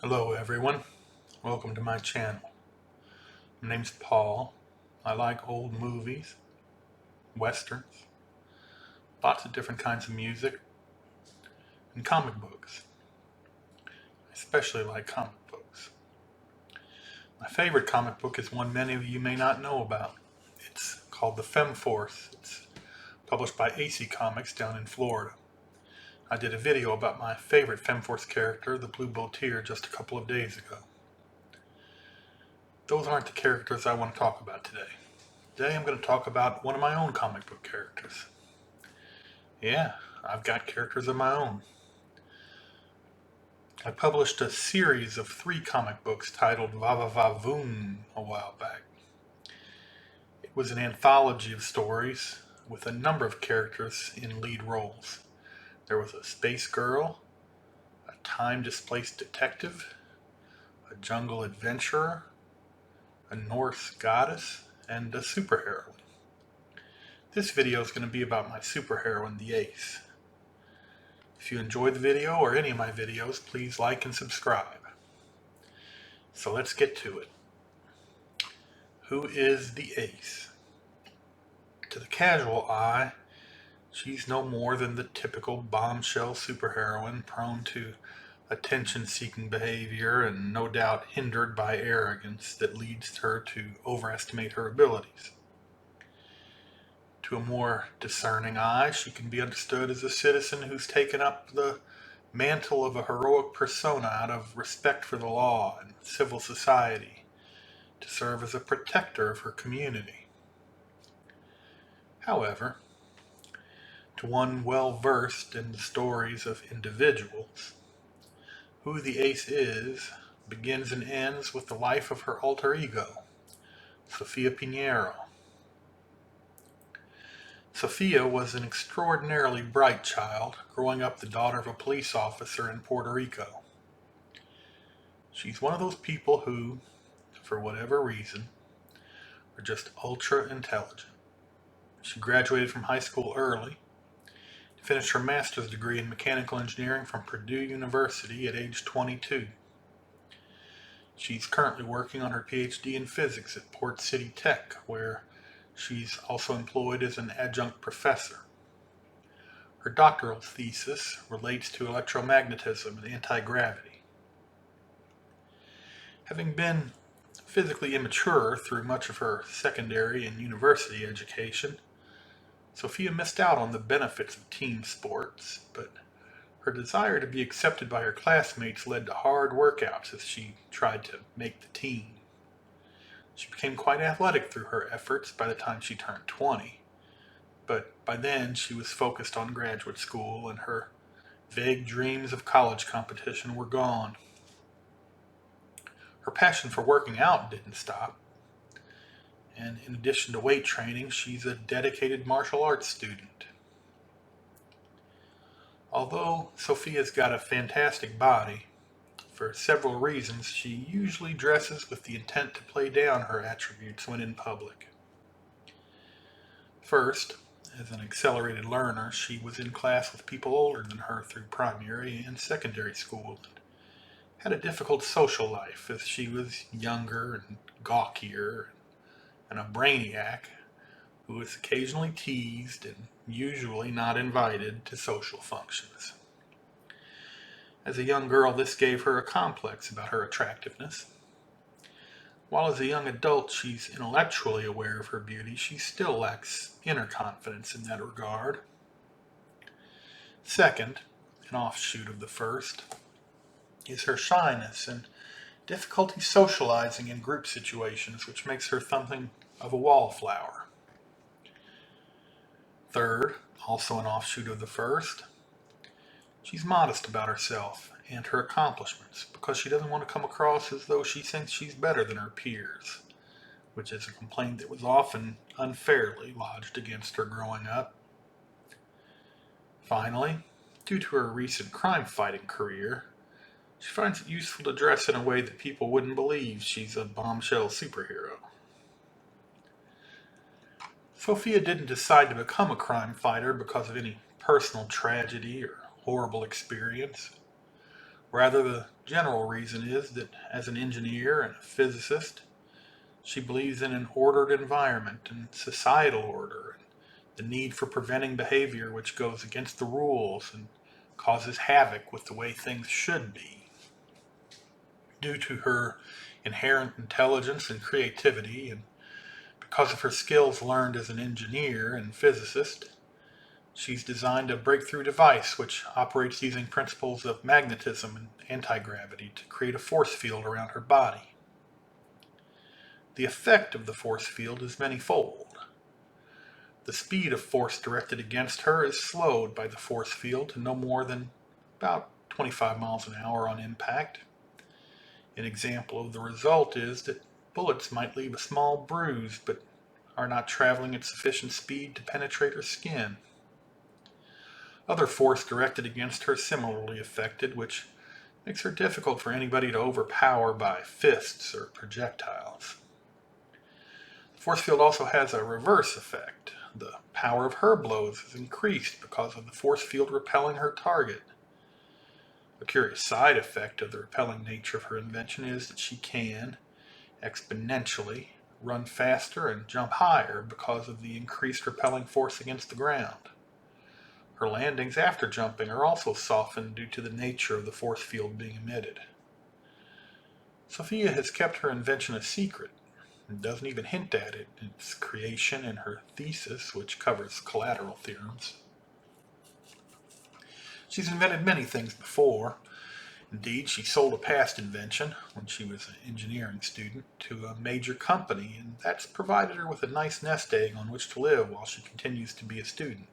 Hello everyone, welcome to my channel. My name's Paul. I like old movies, westerns, lots of different kinds of music, and comic books. I especially like comic books. My favorite comic book is one many of you may not know about. It's called The Femforce. It's published by AC Comics down in Florida. I did a video about my favorite Femforce character, the Blue Boatier, just a couple of days ago. Those aren't the characters I want to talk about today. Today I'm going to talk about one of my own comic book characters. Yeah, I've got characters of my own. I published a series of 3 comic books titled Va Va Va Voom a while back. It was an anthology of stories with a number of characters in lead roles. There was a space girl, a time-displaced detective, a jungle adventurer, a Norse goddess, and a superheroine. This video is going to be about my superheroine, the Ace. If you enjoyed the video or any of my videos, please like and subscribe. So let's get to it. Who is the Ace? To the casual eye, she's no more than the typical bombshell superheroine prone to attention-seeking behavior and no doubt hindered by arrogance that leads her to overestimate her abilities. To a more discerning eye, she can be understood as a citizen who's taken up the mantle of a heroic persona out of respect for the law and civil society to serve as a protector of her community. However, to one well versed in the stories of individuals, who the Ace is begins and ends with the life of her alter ego, Sophia Pinheiro. Sophia was an extraordinarily bright child, growing up the daughter of a police officer in Puerto Rico. She's one of those people who, for whatever reason, are just ultra intelligent. She graduated from high school early, finished her master's degree in mechanical engineering from Purdue University at age 22. She's currently working on her PhD in physics at Port City Tech, where she's also employed as an adjunct professor. Her doctoral thesis relates to electromagnetism and anti-gravity. Having been physically immature through much of her secondary and university education, Sophia missed out on the benefits of team sports, but her desire to be accepted by her classmates led to hard workouts as she tried to make the team. She became quite athletic through her efforts by the time she turned 20, but by then she was focused on graduate school and her vague dreams of college competition were gone. Her passion for working out didn't stop, and in addition to weight training, she's a dedicated martial arts student. Although Sophia's got a fantastic body, for several reasons she usually dresses with the intent to play down her attributes when in public. First, as an accelerated learner, she was in class with people older than her through primary and secondary school and had a difficult social life as she was younger and gawkier and a brainiac who was occasionally teased and usually not invited to social functions. As a young girl, this gave her a complex about her attractiveness. While as a young adult she's intellectually aware of her beauty, she still lacks inner confidence in that regard. Second, an offshoot of the first, is her shyness and difficulty socializing in group situations, which makes her something of a wallflower. Third, also an offshoot of the first, she's modest about herself and her accomplishments because she doesn't want to come across as though she thinks she's better than her peers, which is a complaint that was often unfairly lodged against her growing up. Finally, due to her recent crime-fighting career, she finds it useful to dress in a way that people wouldn't believe she's a bombshell superhero. Sophia didn't decide to become a crime fighter because of any personal tragedy or horrible experience. Rather, the general reason is that as an engineer and a physicist, she believes in an ordered environment and societal order, and the need for preventing behavior which goes against the rules and causes havoc with the way things should be. Due to her inherent intelligence and creativity, and because of her skills learned as an engineer and physicist, she's designed a breakthrough device which operates using principles of magnetism and anti-gravity to create a force field around her body. The effect of the force field is manyfold. The speed of force directed against her is slowed by the force field to no more than about 25 miles an hour on impact. An example of the result is that bullets might leave a small bruise but are not traveling at sufficient speed to penetrate her skin. Other force directed against her similarly affected, which makes her difficult for anybody to overpower by fists or projectiles. The force field also has a reverse effect. The power of her blows is increased because of the force field repelling her target. A curious side effect of the repelling nature of her invention is that she can, exponentially, run faster and jump higher because of the increased repelling force against the ground. Her landings after jumping are also softened due to the nature of the force field being emitted. Sophia has kept her invention a secret and doesn't even hint at it in its creation in her thesis, which covers collateral theorems. She's invented many things before. Indeed, she sold a past invention, when she was an engineering student, to a major company, and that's provided her with a nice nest egg on which to live while she continues to be a student.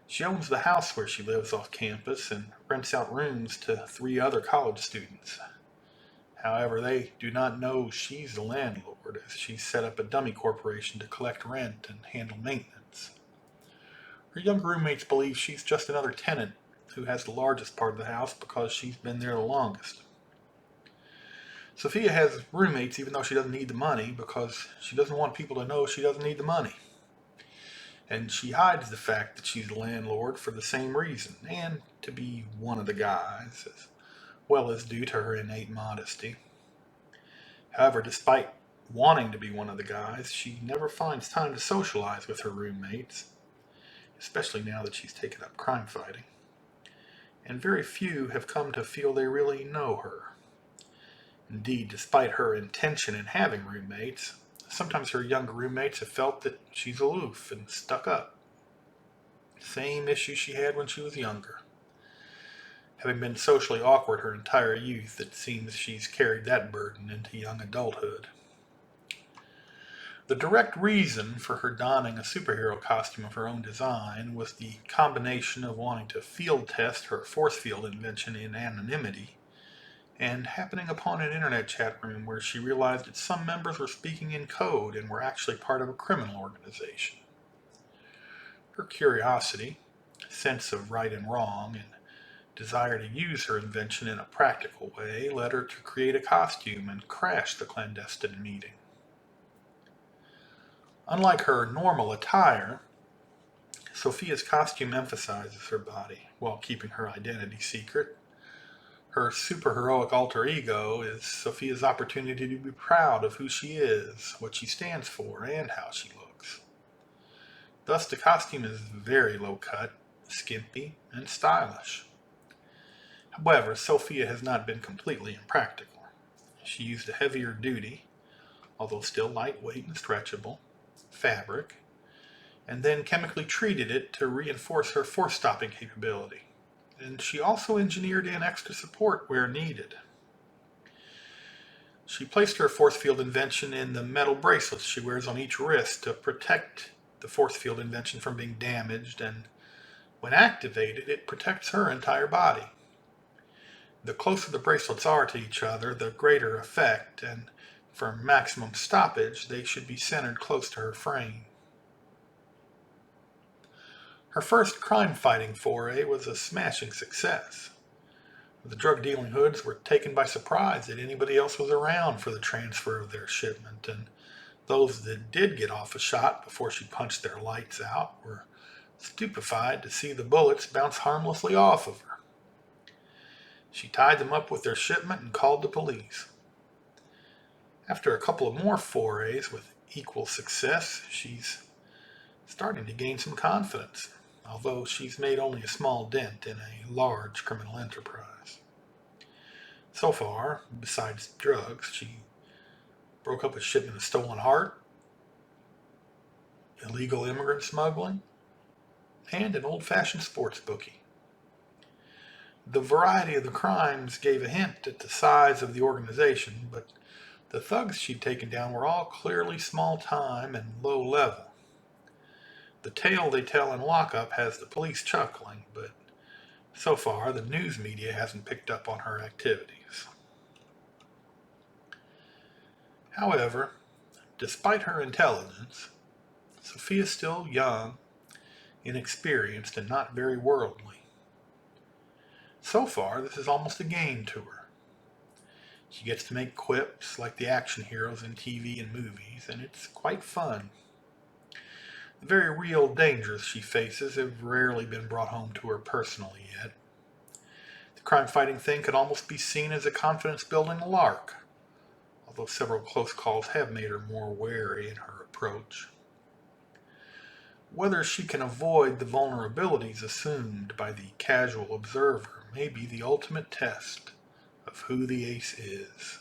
She owns the house where she lives off campus and rents out rooms to 3 other college students. However, they do not know she's the landlord, as she's set up a dummy corporation to collect rent and handle maintenance. Her younger roommates believe she's just another tenant who has the largest part of the house because she's been there the longest. Sophia has roommates even though she doesn't need the money because she doesn't want people to know she doesn't need the money. And she hides the fact that she's the landlord for the same reason, and to be one of the guys, as well as due to her innate modesty. However, despite wanting to be one of the guys, she never finds time to socialize with her roommates, especially now that she's taken up crime fighting. And very few have come to feel they really know her. Indeed, despite her intention in having roommates, sometimes her younger roommates have felt that she's aloof and stuck up. Same issue she had when she was younger. Having been socially awkward her entire youth, it seems she's carried that burden into young adulthood. The direct reason for her donning a superhero costume of her own design was the combination of wanting to field test her force field invention in anonymity and happening upon an internet chat room where she realized that some members were speaking in code and were actually part of a criminal organization. Her curiosity, sense of right and wrong, and desire to use her invention in a practical way led her to create a costume and crash the clandestine meeting. Unlike her normal attire, Sophia's costume emphasizes her body while keeping her identity secret. Her superheroic alter ego is Sophia's opportunity to be proud of who she is, what she stands for, and how she looks. Thus, the costume is very low-cut, skimpy, and stylish. However, Sophia has not been completely impractical. She used a heavier duty, although still lightweight and stretchable, fabric, and then chemically treated it to reinforce her force-stopping capability. And she also engineered in extra support where needed. She placed her force field invention in the metal bracelets she wears on each wrist to protect the force field invention from being damaged, and when activated, it protects her entire body. The closer the bracelets are to each other, the greater effect, and for maximum stoppage, they should be centered close to her frame. Her first crime-fighting foray was a smashing success. The drug-dealing hoods were taken by surprise that anybody else was around for the transfer of their shipment, and those that did get off a shot before she punched their lights out were stupefied to see the bullets bounce harmlessly off of her. She tied them up with their shipment and called the police. After a couple of more forays with equal success, she's starting to gain some confidence, although she's made only a small dent in a large criminal enterprise. So far, besides drugs, she broke up a shipment of stolen art, illegal immigrant smuggling, and an old-fashioned sports bookie. The variety of the crimes gave a hint at the size of the organization, but the thugs she'd taken down were all clearly small-time and low-level. The tale they tell in lockup has the police chuckling, but so far the news media hasn't picked up on her activities. However, despite her intelligence, Sophia's still young, inexperienced, and not very worldly. So far, this is almost a game to her. She gets to make quips like the action heroes in TV and movies, and it's quite fun. The very real dangers she faces have rarely been brought home to her personally yet. The crime-fighting thing could almost be seen as a confidence-building lark, although several close calls have made her more wary in her approach. Whether she can avoid the vulnerabilities assumed by the casual observer may be the ultimate test of who the ace is.